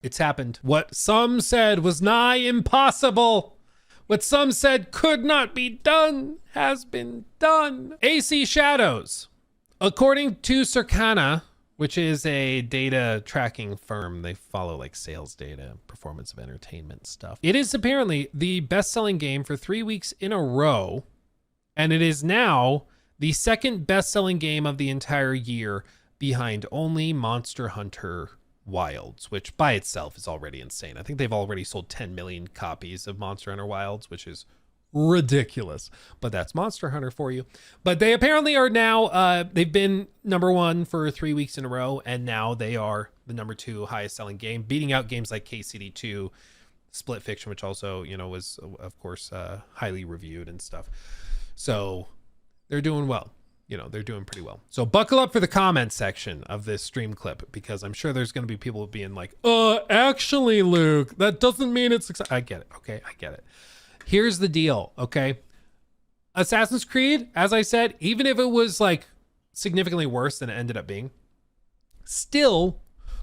It's happened. What some said was nigh impossible, what some said could not be done, has been done. AC Shadows. According to Circana, which is a data tracking firm, they follow like sales data, performance of entertainment stuff. It is apparently the best-selling game for 3 weeks in a row, and it is now the second best-selling game of the entire year, behind only Monster Hunter Wilds, which by itself is already insane. I think they've already sold 10 million copies of Monster Hunter Wilds, which is ridiculous, but that's Monster Hunter for you. But they apparently are now, they've been number one for 3 weeks in a row, and now they are the number 2 highest selling game, beating out games like KCD2, Split Fiction, which also, you know, was of course highly reviewed and stuff. So they're doing well. You know, they're doing pretty well. So buckle up for the comment section of this stream clip, because I'm sure there's going to be people being like, actually, Luke, that doesn't mean it's success. I get it. Okay, I get it. Here's the deal, okay? Assassin's Creed, as I said, even if it was like significantly worse than it ended up being, still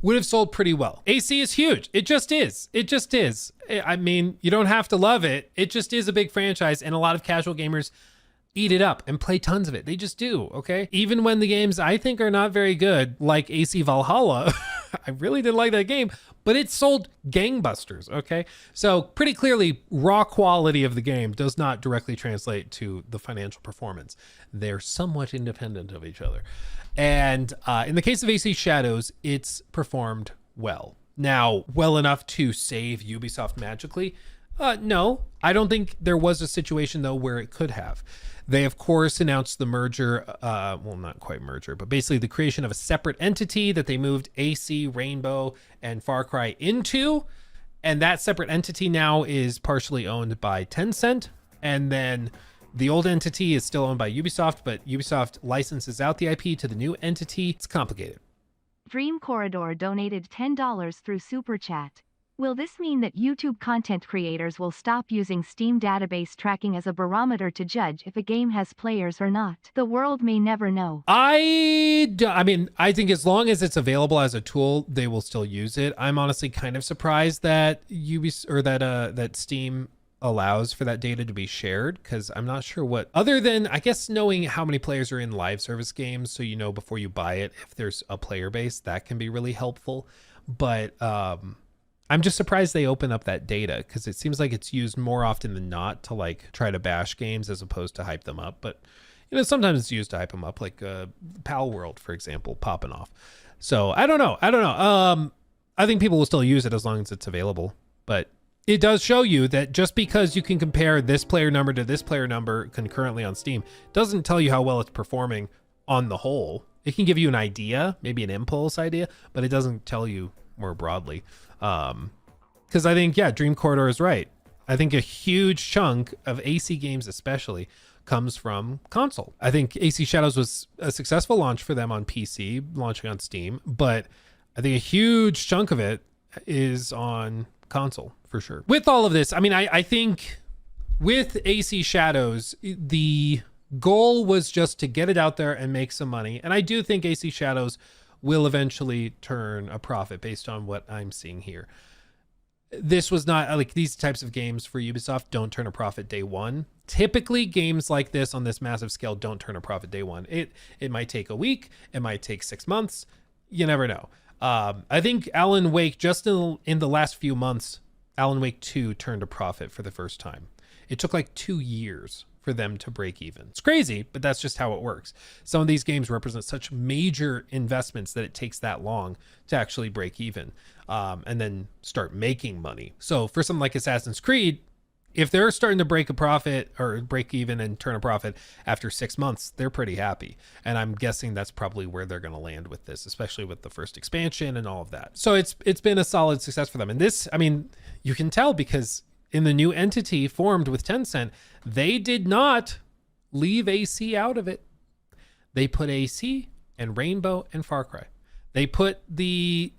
would have sold pretty well. AC is huge. It just is. It just is. I mean, you don't have to love it. It just is a big franchise, and a lot of casual gamers eat it up and play tons of it. They just do, okay? Even when the games I think are not very good, like AC Valhalla, I really did like that game, but it sold gangbusters, okay? So pretty clearly, raw quality of the game does not directly translate to the financial performance. They're somewhat independent of each other. And in the case of AC Shadows, it's performed well. Now, well enough to save Ubisoft magically? No, I don't think there was a situation though where it could have. They, of course, announced the merger, well, not quite merger, but basically the creation of a separate entity that they moved AC, Rainbow, and Far Cry into. And that separate entity now is partially owned by Tencent. And then the old entity is still owned by Ubisoft, but Ubisoft licenses out the IP to the new entity. It's complicated. Dream Corridor donated $10 through Super Chat. Will this mean that YouTube content creators will stop using Steam database tracking as a barometer to judge if a game has players or not? The world may never know. I mean, I think as long as it's available as a tool, they will still use it. I'm honestly kind of surprised that that Steam allows for that data to be shared, because I'm not sure what, other than I guess knowing how many players are in live service games, so you know before you buy it if there's a player base, that can be really helpful. But I'm just surprised they open up that data, because it seems like it's used more often than not to like try to bash games as opposed to hype them up. But you know, sometimes it's used to hype them up, like Pal World, for example, popping off. So I don't know. I think people will still use it as long as it's available. But it does show you that just because you can compare this player number to this player number concurrently on Steam doesn't tell you how well it's performing on the whole. It can give you an idea, maybe an impulse idea, but it doesn't tell you more broadly. Because I think, yeah, Dream Corridor is right. I think a huge chunk of AC games especially comes from console. I think AC Shadows was a successful launch for them on PC, launching on Steam, but I think a huge chunk of it is on console for sure. With all of this, I mean, I think with AC Shadows, the goal was just to get it out there and make some money. And I do think AC Shadows will eventually turn a profit based on what I'm seeing here. This was not like these types of games for Ubisoft don't turn a profit day one. Typically games like this on this massive scale don't turn a profit day one. It might take a week, it might take 6 months. You never know. I think Alan Wake, just in the last few months, Alan Wake 2 turned a profit for the first time. It took like 2 years for them to break even. It's crazy, but that's just how it works. Some of these games represent such major investments that it takes that long to actually break even, and then start making money. So for something like Assassin's Creed, if they're starting to break a profit or break even and turn a profit after 6 months, they're pretty happy. And I'm guessing that's probably where they're going to land with this, especially with the first expansion and all of that. So it's been a solid success for them. And this, I mean, you can tell because in the new entity formed with Tencent, they did not leave AC out of it. They put AC and Rainbow and Far Cry. They put the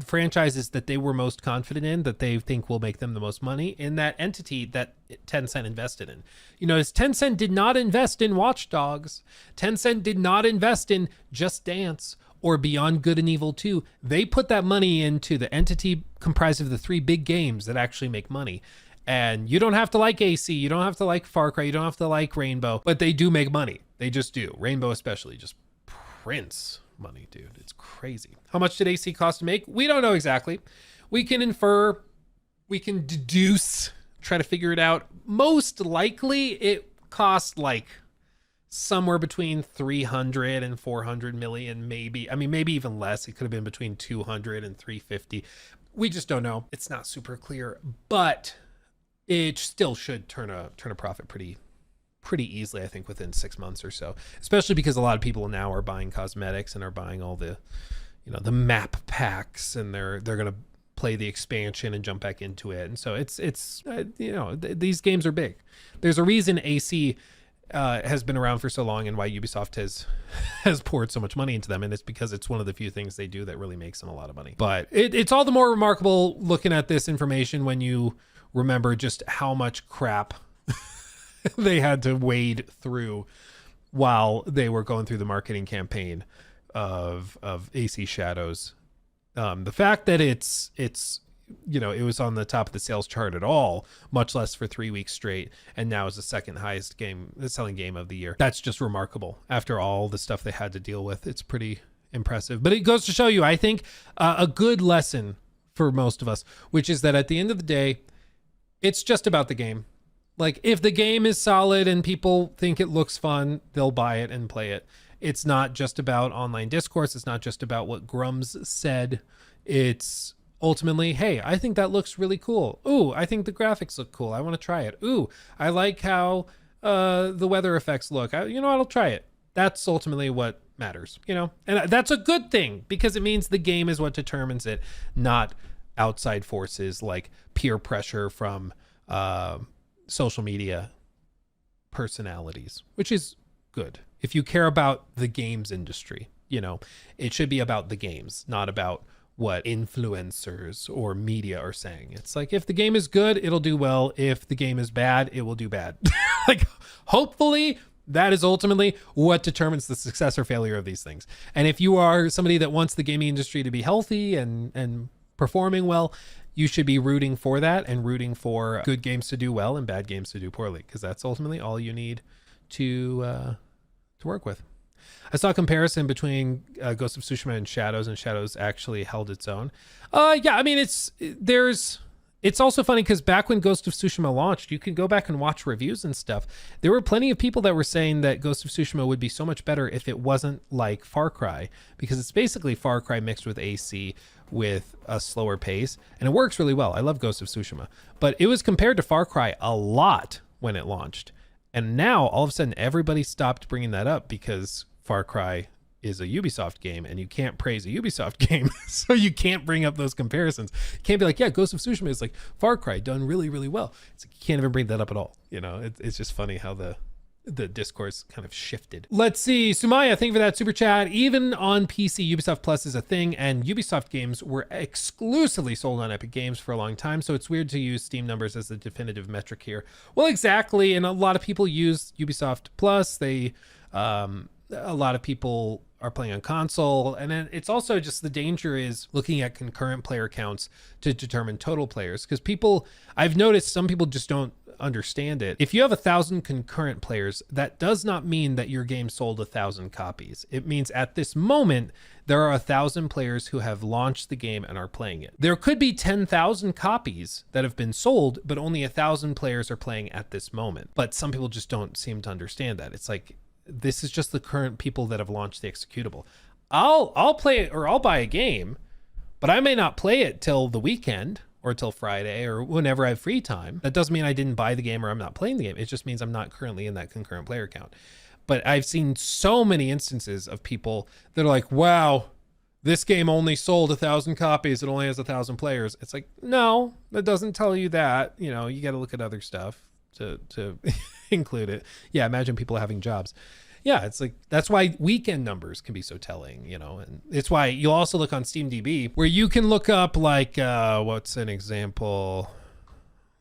franchises that they were most confident in, that they think will make them the most money, in that entity that Tencent invested in. You know, Tencent did not invest in Watch Dogs. Tencent did not invest in Just Dance or Beyond Good and Evil 2, they put that money into the entity comprised of the 3 big games that actually make money. And you don't have to like AC, you don't have to like Far Cry, you don't have to like Rainbow, but they do make money. They just do. Rainbow especially just prints money, dude. It's crazy. How much did AC cost to make? We don't know exactly. We can infer, we can deduce, try to figure it out. Most likely it cost like somewhere between 300 and 400 million, maybe. I mean, maybe even less. It could have been between 200 and 350. We just don't know. It's not super clear, but it still should turn a profit pretty easily, I think, within 6 months or so, especially because a lot of people now are buying cosmetics and are buying all the, the map packs, and they're going to play the expansion and jump back into it. And so it's these games are big. There's a reason AC has been around for so long, and why Ubisoft has poured so much money into them, and it's because it's one of the few things they do that really makes them a lot of money. But it's all the more remarkable looking at this information when you remember just how much crap they had to wade through while they were going through the marketing campaign of AC Shadows. The fact that it's it was on the top of the sales chart at all, much less for 3 weeks straight, and now is the second highest selling game of the year. That's just remarkable. After all the stuff they had to deal with, it's pretty impressive. But it goes to show you, I think, a good lesson for most of us, which is that at the end of the day, it's just about the game. Like, if the game is solid and people think it looks fun, they'll buy it and play it. It's not just about online discourse. It's not just about what Grums said. It's ultimately, hey, I think that looks really cool. Ooh, I think the graphics look cool. I want to try it. Ooh, I like how the weather effects look. I'll try it. That's ultimately what matters, and that's a good thing, because it means the game is what determines it, not outside forces like peer pressure from social media personalities, which is good. If you care about the games industry, it should be about the games, not about what influencers or media are saying. It's like, if the game is good, it'll do well. If the game is bad, it will do bad. Like, hopefully that is ultimately what determines the success or failure of these things. And if you are somebody that wants the gaming industry to be healthy and performing well, you should be rooting for that, and rooting for good games to do well and bad games to do poorly, because that's ultimately all you need to work with. I saw a comparison between Ghost of Tsushima and Shadows actually held its own. Yeah, I mean, it's also funny because back when Ghost of Tsushima launched, you could go back and watch reviews and stuff. There were plenty of people that were saying that Ghost of Tsushima would be so much better if it wasn't like Far Cry, because it's basically Far Cry mixed with AC with a slower pace, and it works really well. I love Ghost of Tsushima, but it was compared to Far Cry a lot when it launched. And now all of a sudden everybody stopped bringing that up because Far Cry is a Ubisoft game, and you can't praise a Ubisoft game. So you can't bring up those comparisons. You can't be like, yeah, Ghost of Tsushima is like Far Cry done really, really well. It's like, you can't even bring that up at all. It's just funny how the discourse kind of shifted. Let's see. Sumaya, thank you for that super chat. Even on PC, Ubisoft Plus is a thing, and Ubisoft games were exclusively sold on Epic Games for a long time, so it's weird to use Steam numbers as the definitive metric here. Well, exactly, and a lot of people use Ubisoft Plus. A lot of people are playing on console, and then it's also just the danger is looking at concurrent player counts to determine total players, because I've noticed some people just don't understand it. If you have 1,000 concurrent players, that does not mean that your game sold 1,000 copies. It means at this moment there are 1,000 players who have launched the game and are playing it. There could be 10,000 copies that have been sold, but only 1,000 players are playing at this moment. But some people just don't seem to understand that. It's like, this is just the current people that have launched the executable. I'll play it, or I'll buy a game, but I may not play it till the weekend or till Friday or whenever I have free time. That doesn't mean I didn't buy the game or I'm not playing the game. It just means I'm not currently in that concurrent player count. But I've seen so many instances of people that are like, wow, this game only sold 1,000 copies. It only has 1,000 players. It's like, no, that doesn't tell you that. You got to look at other stuff to include it. Yeah, imagine people having jobs. Yeah, it's like, that's why weekend numbers can be so telling, and it's why you'll also look on SteamDB, where you can look up like, what's an example?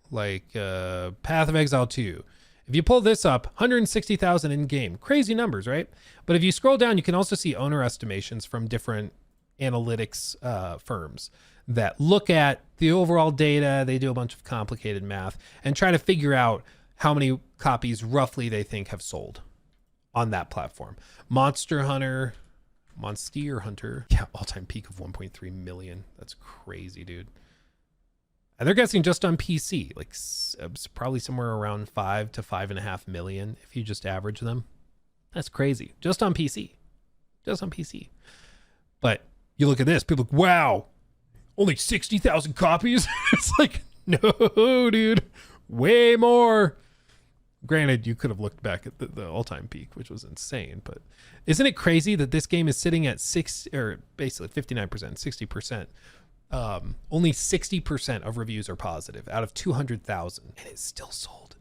Like Path of Exile 2. If you pull this up, 160,000 in game, crazy numbers, right? But if you scroll down, you can also see owner estimations from different analytics firms that look at the overall data. They do a bunch of complicated math and try to figure out how many copies roughly they think have sold on that platform. Monster Hunter, yeah, all-time peak of 1.3 million. That's crazy, dude. And they're guessing just on PC, like probably somewhere around 5 to 5.5 million if you just average them. That's crazy. Just on PC. Just on PC. But you look at this, people are like, wow, only 60,000 copies? It's like, no, dude, way more. Granted, you could have looked back at the all-time peak, which was insane, but isn't it crazy that this game is sitting at basically 59%, 60%? Only 60% of reviews are positive out of 200,000, and it's still sold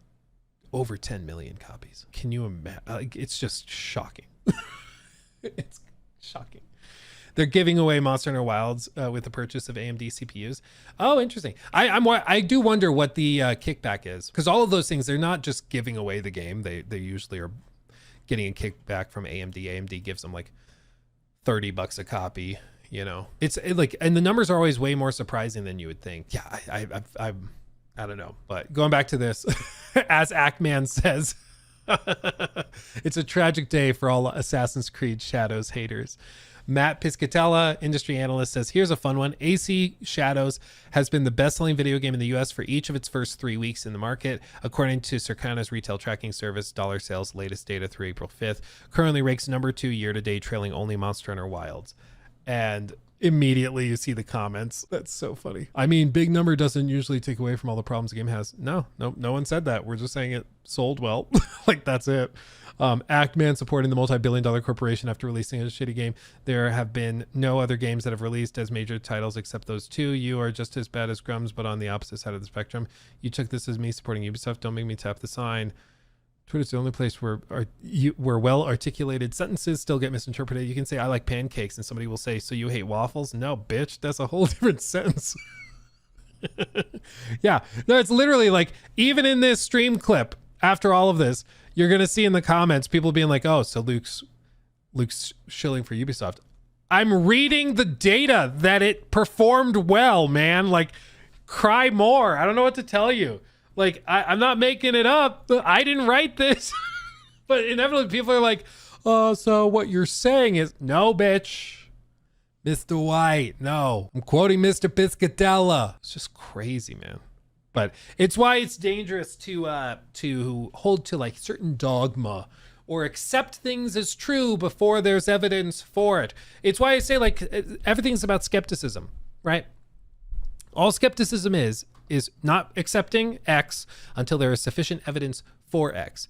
over 10 million copies. Can you imagine? It's just shocking. It's shocking. They're giving away Monster Hunter Wilds with the purchase of AMD CPUs. Oh, interesting. I do wonder what the kickback is, because all of those things, they're not just giving away the game. They usually are getting a kickback from AMD. AMD gives them like $30 a copy. You know, it's like, and the numbers are always way more surprising than you would think. Yeah, I don't know. But going back to this, as Ackman says, it's a tragic day for all Assassin's Creed Shadows haters. Matt Piscatella, industry analyst, says, here's a fun one. AC Shadows has been the best-selling video game in the U.S. for each of its first 3 weeks in the market. According to Circana's retail tracking service, dollar sales latest data through April 5th currently ranks number 2 year-to-date, trailing only Monster Hunter Wilds. And immediately you see the comments. That's so funny. I mean, big number doesn't usually take away from all the problems the game has. No one said that. We're just saying it sold well. Like, that's it. Actman supporting the multi-billion-dollar corporation after releasing a shitty game. There have been no other games that have released as major titles except those two. You are just as bad as Grums, but on the opposite side of the spectrum. You took this as me supporting Ubisoft. Don't make me tap the sign. Twitter's the only place where well-articulated sentences still get misinterpreted. You can say, I like pancakes, and somebody will say, so you hate waffles? No, bitch, that's a whole different sentence. Yeah, no, it's literally like, even in this stream clip, after all of this, you're going to see in the comments people being like, oh, so Luke's shilling for Ubisoft. I'm reading the data that it performed well, man. Like, cry more. I don't know what to tell you. Like, I'm not making it up. I didn't write this. But inevitably people are like, oh, so what you're saying is, no, bitch. Mr. White, no. I'm quoting Mr. Piscatella. It's just crazy, man. But it's why it's dangerous to hold to like certain dogma or accept things as true before there's evidence for it. It's why I say, like, everything's about skepticism, right? All skepticism is not accepting X until there is sufficient evidence for X.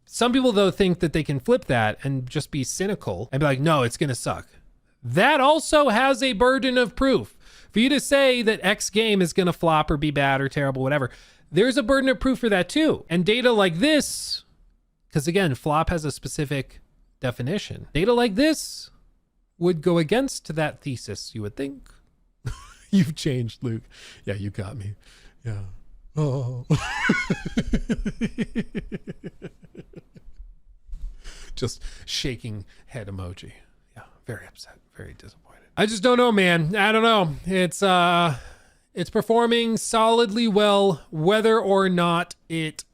Some people, though, think that they can flip that and just be cynical and be like, no, it's going to suck. That also has a burden of proof. For you to say that X game is going to flop or be bad or terrible, whatever, there's a burden of proof for that too. And data like this, because again, flop has a specific definition. Data like this would go against that thesis, you would think. You've changed, Luke. Yeah, you got me. Yeah. Oh. Just shaking head emoji. Yeah, very upset, very disappointed. I just don't know, man. I don't know. It's performing solidly well, whether or not it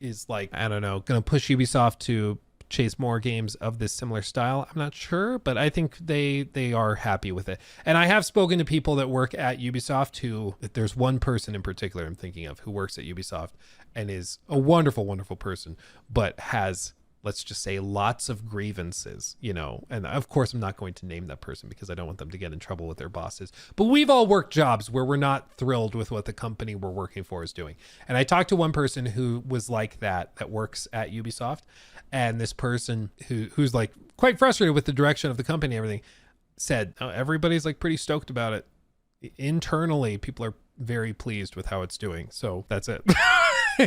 is like, I don't know, gonna push Ubisoft to chase more games of this similar style. I'm not sure, but I think they are happy with it. And I have spoken to people that work at Ubisoft who, there's one person in particular I'm thinking of who works at Ubisoft and is a wonderful, wonderful person, but has, let's just say, lots of grievances, you know, and of course I'm not going to name that person because I don't want them to get in trouble with their bosses, but we've all worked jobs where we're not thrilled with what the company we're working for is doing. And I talked to one person who was like that works at Ubisoft, and this person who's like quite frustrated with the direction of the company and everything said, oh, everybody's like pretty stoked about it. Internally, people are very pleased with how it's doing. So that's it.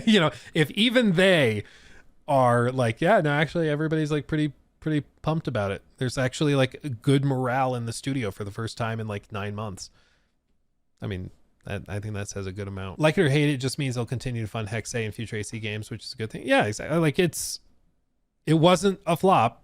You know, if even they are like, yeah, no, actually everybody's like pretty pumped about it. There's actually like a good morale in the studio for the first time in like 9 months. I mean, I think that says a good amount. Like it or hate it just means they'll continue to fund Hex A and future AC games, which is a good thing. Yeah, exactly. Like it wasn't a flop.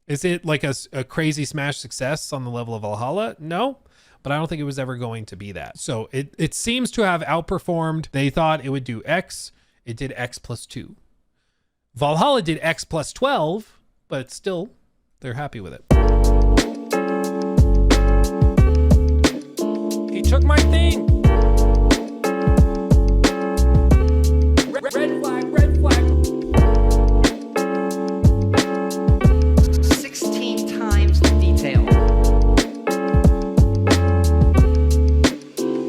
Is it like a crazy smash success on the level of Valhalla? No, but I don't think it was ever going to be that. So it seems to have outperformed. They thought it would do X. It did X plus 2. Valhalla did X plus 12, but still, they're happy with it. He took my thing.